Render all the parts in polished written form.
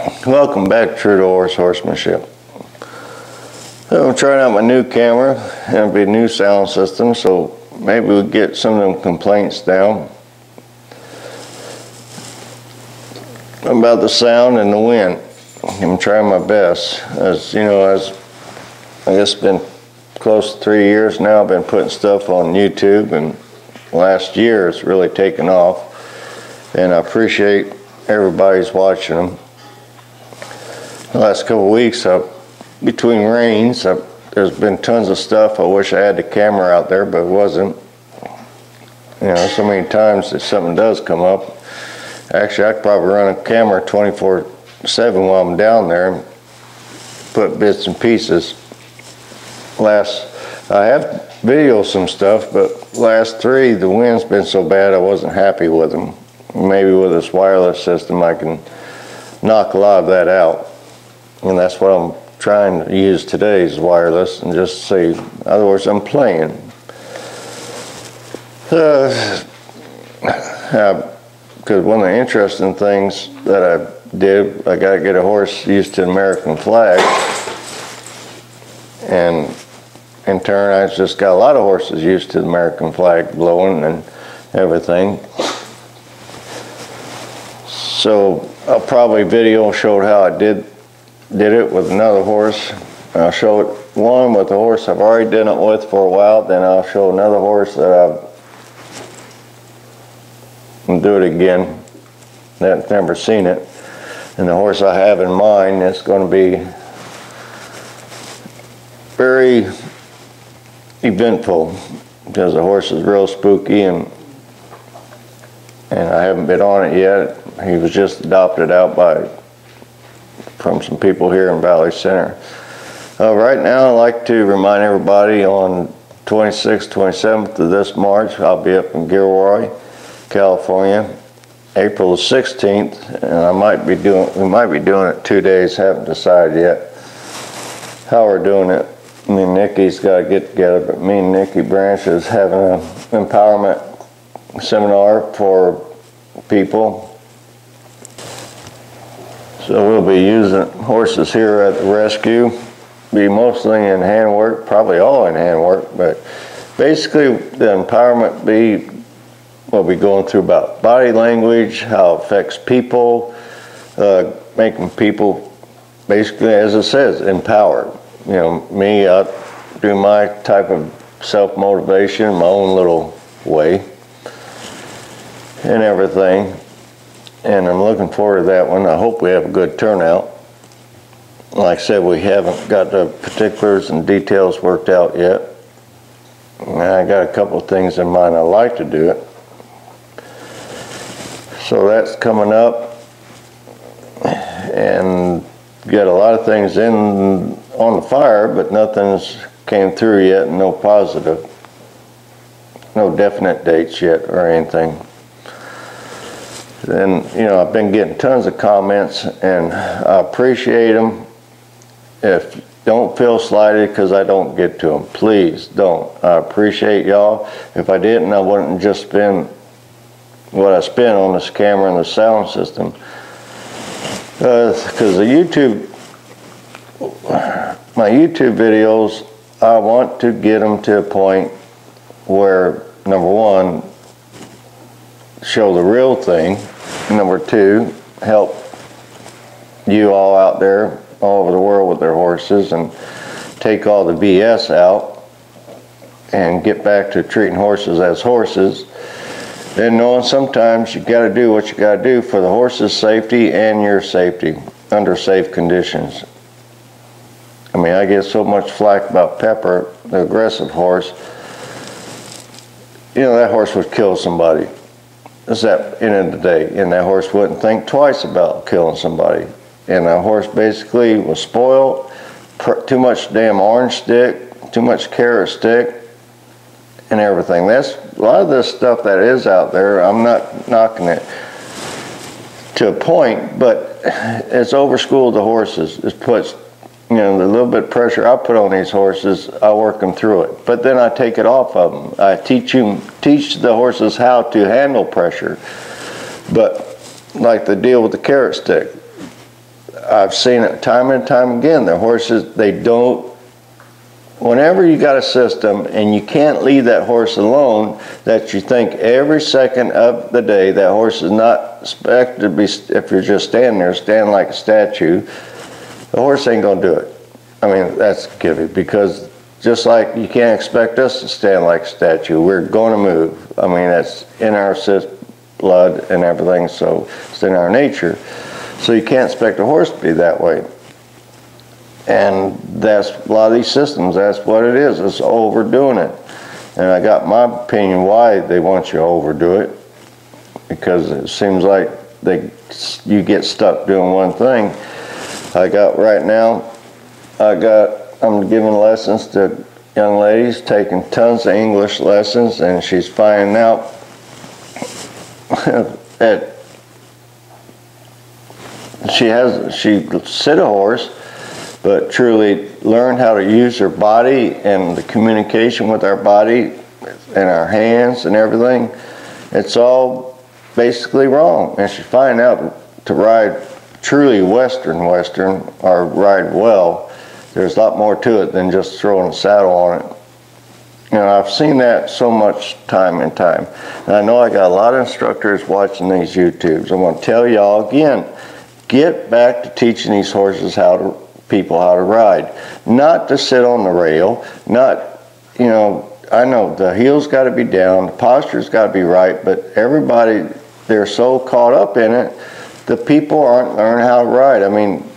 Welcome back to True to Horsemanship. So I'm trying out my new camera, and it'll be a new sound system, so maybe we'll get some of them complaints down about the sound and the wind. I'm trying my best. As you know, I guess it's been close to 3 years now, I've been putting stuff on YouTube, and last year it's really taken off, and I appreciate everybody's watching them. The last couple of weeks, between rains, there's been tons of stuff. I wish I had the camera out there, but it wasn't. You know, so many times that something does come up. Actually, I could probably run a camera 24/7 while I'm down there and put bits and pieces. I have videoed some stuff, but last three, the wind's been so bad I wasn't happy with them. Maybe with this wireless system I can knock a lot of that out. And that's what I'm trying to use today is wireless, and just see. In other words, I'm playing. Because one of the interesting things that I did, I got to get a horse used to the American flag, and in turn I just got a lot of horses used to the American flag blowing and everything. So I'll probably show how I did it with another horse. I'll show it one with the horse I've already done it with for a while, then I'll show another horse that I'll do it again that's never seen it, and the horse I have in mind is going to be very eventful because the horse is real spooky, and I haven't been on it yet. He was just adopted out from some people here in Valley Center. Right now, I'd like to remind everybody on 26th, 27th of this March, I'll be up in Gilroy, California. April the 16th, and we might be doing it 2 days. Haven't decided yet how we're doing it. Me and Nikki's got to get together, but me and Nikki Branch is having an empowerment seminar for people. So we'll be using horses here at the rescue. Be mostly in handwork, probably all in handwork, but basically the empowerment we'll be going through about body language, how it affects people, making people basically, as it says, empowered. You know, me, I do my type of self-motivation, my own little way and everything. And I'm looking forward to that one. I hope we have a good turnout. Like I said, we haven't got the particulars and details worked out yet. And I got a couple of things in mind I'd like to do it. So that's coming up. And got a lot of things on the fire, but nothing's came through yet, no positive. No definite dates yet or anything. And, you know, I've been getting tons of comments, and I appreciate them. Don't feel slighted because I don't get to them. Please don't. I appreciate y'all. If I didn't, I wouldn't just spend what I spent on this camera and the sound system. Because my YouTube videos, I want to get them to a point where, number one, show the real thing. Number two, help you all out there all over the world with their horses and take all the BS out and get back to treating horses as horses, and knowing sometimes you got to do what you got to do for the horse's safety and your safety under safe conditions. I mean, I get so much flack about Pepper, the aggressive horse. You know, that horse would kill somebody. That's at the end of the day, and that horse wouldn't think twice about killing somebody. And that horse basically was spoiled, too much damn orange stick, too much carrot stick, and everything. That's a lot of this stuff that is out there. I'm not knocking it to a point, but it's overschooled the horses. It puts, you know, the little bit of pressure I put on these horses, I work them through it. But then I take it off of them. I teach the horses how to handle pressure. But like the deal with the carrot stick, I've seen it time and time again. The horses, they don't, whenever you got a system and you can't leave that horse alone, that you think every second of the day that horse is not expected to be, if you're just standing there, standing like a statue, the horse ain't gonna do it. I mean, that's given, because just like you can't expect us to stand like a statue, we're gonna move. I mean, that's in our blood and everything, so it's in our nature. So you can't expect a horse to be that way. And that's a lot of these systems, that's what it is. It's overdoing it. And I got my opinion why they want you to overdo it, because it seems like you get stuck doing one thing. I got right now, I'm giving lessons to young ladies, taking tons of English lessons, and she's finding out that she sit a horse, but truly learn how to use her body and the communication with our body and our hands and everything. It's all basically wrong. And she's finding out to ride truly Western or ride well, there's a lot more to it than just throwing a saddle on it. You know, I've seen that so much time and time. And I know I got a lot of instructors watching these YouTubes. I'm going to tell y'all again, get back to teaching these horses people how to ride. Not to sit on the rail, not, you know, I know the heel's got to be down, the posture's got to be right, but everybody, they're so caught up in it, the people aren't learning how to ride. I mean,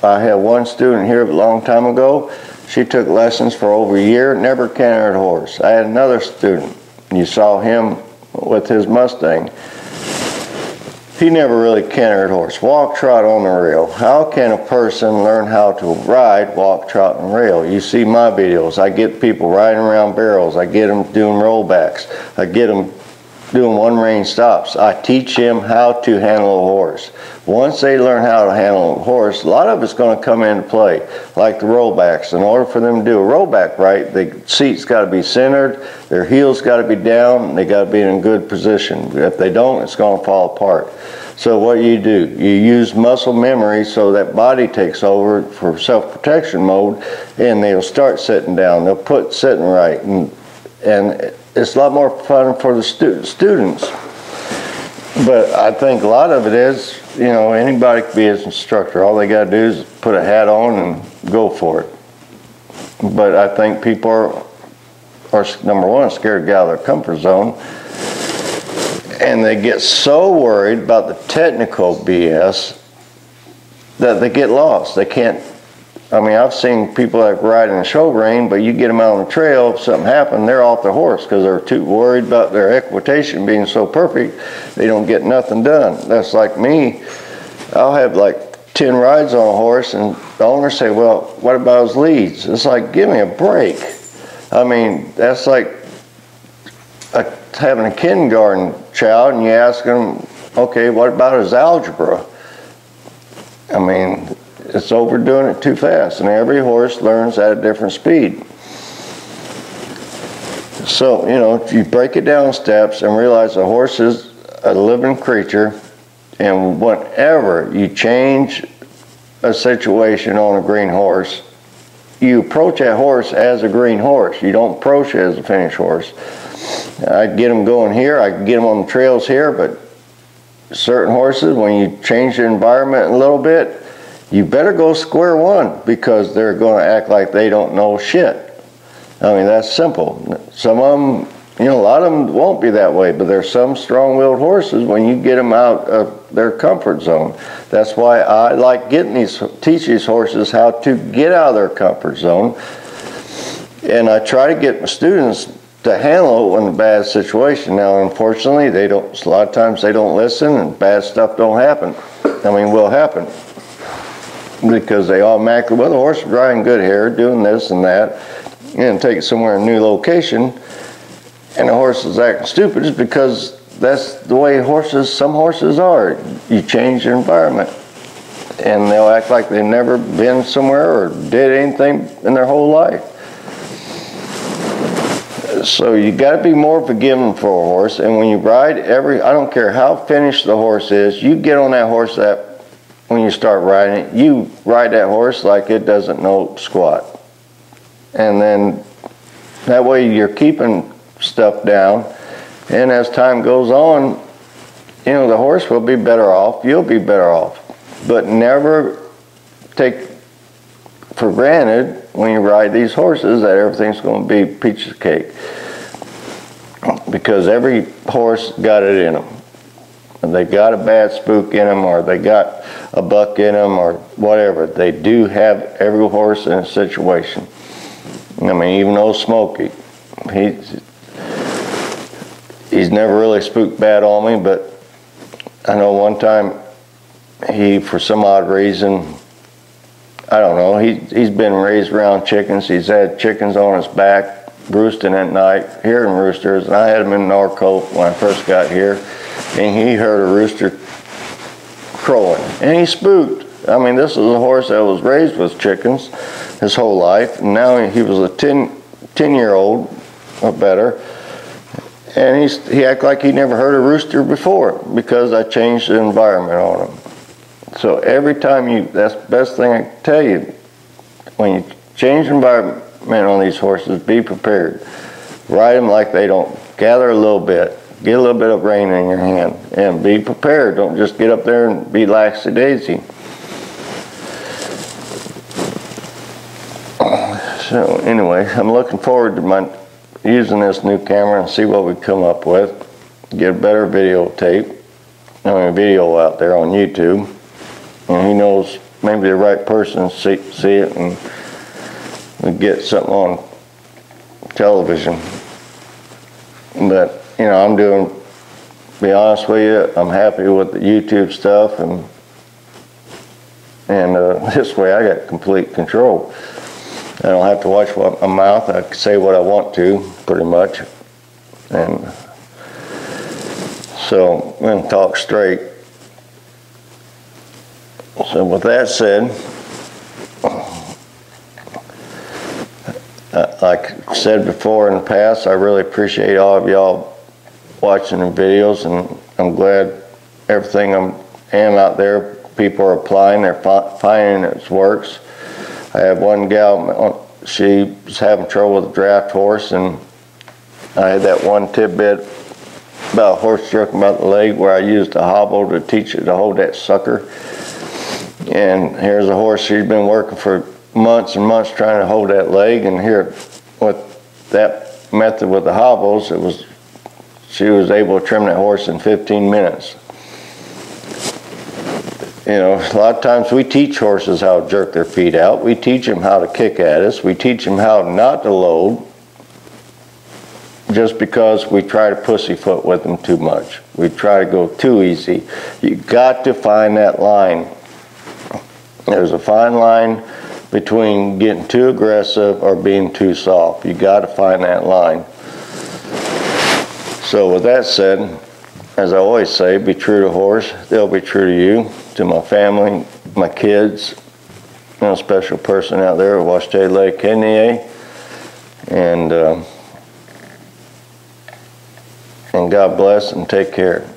I had one student here a long time ago, she took lessons for over a year, never cantered a horse. I had another student, you saw him with his Mustang. He never really cantered a horse. Walk, trot on the rail. How can a person learn how to ride, walk, trot, and rail? You see my videos. I get people riding around barrels. I get them doing rollbacks. I get them doing one-rein stops. I teach them how to handle a horse. Once they learn how to handle a horse, a lot of it's going to come into play, like the rollbacks. In order for them to do a rollback right, the seat's got to be centered, their heels got to be down, and they got to be in a good position. If they don't, it's going to fall apart. So what you do, you use muscle memory so that body takes over for self-protection mode, and they'll start sitting down. They'll put sitting right, and it's a lot more fun for the students. But I think a lot of it is, you know, anybody can be an instructor. All they got to do is put a hat on and go for it. But I think people are number one, scared to get out of their comfort zone. And they get so worried about the technical BS that they get lost. They can't, I mean, I've seen people that ride in a show rein, but you get them out on the trail, if something happened, they're off their horse because they're too worried about their equitation being so perfect, they don't get nothing done. That's like me. I'll have like 10 rides on a horse, and the owner say, well, what about his leads? It's like, give me a break. I mean, that's like having a kindergarten child and you ask them, okay, what about his algebra? I mean, it's overdoing it too fast, and every horse learns at a different speed. So, you know, if you break it down in steps and realize a horse is a living creature, and whenever you change a situation on a green horse, you approach that horse as a green horse. You don't approach it as a finished horse. I get them going here, I can get them on the trails here, but certain horses, when you change the environment a little bit, you better go square one, because they're going to act like they don't know shit. I mean, that's simple. Some of them, you know, a lot of them won't be that way, but there's some strong-willed horses when you get them out of their comfort zone. That's why I like teach these horses how to get out of their comfort zone. And I try to get my students to handle it in a bad situation. Now, unfortunately, a lot of times they don't listen, and bad stuff don't happen. I mean, will happen. Because they automatically, well, the horse is riding good here, doing this and that, and take it somewhere in a new location, and the horse is acting stupid, is because that's the way some horses are. You change their environment, and they'll act like they've never been somewhere or did anything in their whole life. So you got to be more forgiving for a horse, and when you ride I don't care how finished the horse is, you get on that horse that when you start riding it, you ride that horse like it doesn't know squat. And then that way you're keeping stuff down, and as time goes on, you know, the horse will be better off, you'll be better off. But never take for granted when you ride these horses that everything's going to be peaches cake, because every horse got it in them. They got a bad spook in them, or they got a buck in them, or whatever. They do have every horse in a situation. I mean, even old Smokey, he's never really spooked bad on me, but I know one time he, for some odd reason, I don't know, he's been raised around chickens. He's had chickens on his back, roosting at night, hearing roosters, and I had him in Norcolt when I first got here, and he heard a rooster crowing, and he spooked. I mean, this is a horse that was raised with chickens his whole life, and now he was a 10-year-old or better, and he acted like he never heard a rooster before because I changed the environment on him. So every time that's the best thing I can tell you, when you change the environment on these horses, be prepared. Ride them like they don't. Gather a little bit. Get a little bit of rein in your hand and be prepared. Don't just get up there and be laxy-daisy. So anyway, I'm looking forward to using this new camera and see what we come up with. Get a better video out there on YouTube. And who knows, maybe the right person see it and we get something on television. But you know, to be honest with you, I'm happy with the YouTube stuff, and this way I got complete control. I don't have to watch my mouth. I can say what I want to, pretty much. And so I'm going to talk straight. So with that said, like I said before in the past, I really appreciate all of y'all watching the videos, and I'm glad everything I am out there, people are applying, they're finding it works. I have one gal, she was having trouble with a draft horse, and I had that one tidbit about a horse jerking about the leg where I used a hobble to teach it to hold that sucker. And here's a horse, she's been working for months and months trying to hold that leg, and here with that method with the hobbles, she was able to trim that horse in 15 minutes. You know, a lot of times we teach horses how to jerk their feet out. We teach them how to kick at us. We teach them how not to load, just because we try to pussyfoot with them too much. We try to go too easy. You got to find that line. There's a fine line between getting too aggressive or being too soft. You got to find that line. So with that said, as I always say, be true to horse. They'll be true to you, to my family, my kids, and a special person out there, Washtele Kenya, and God bless and take care.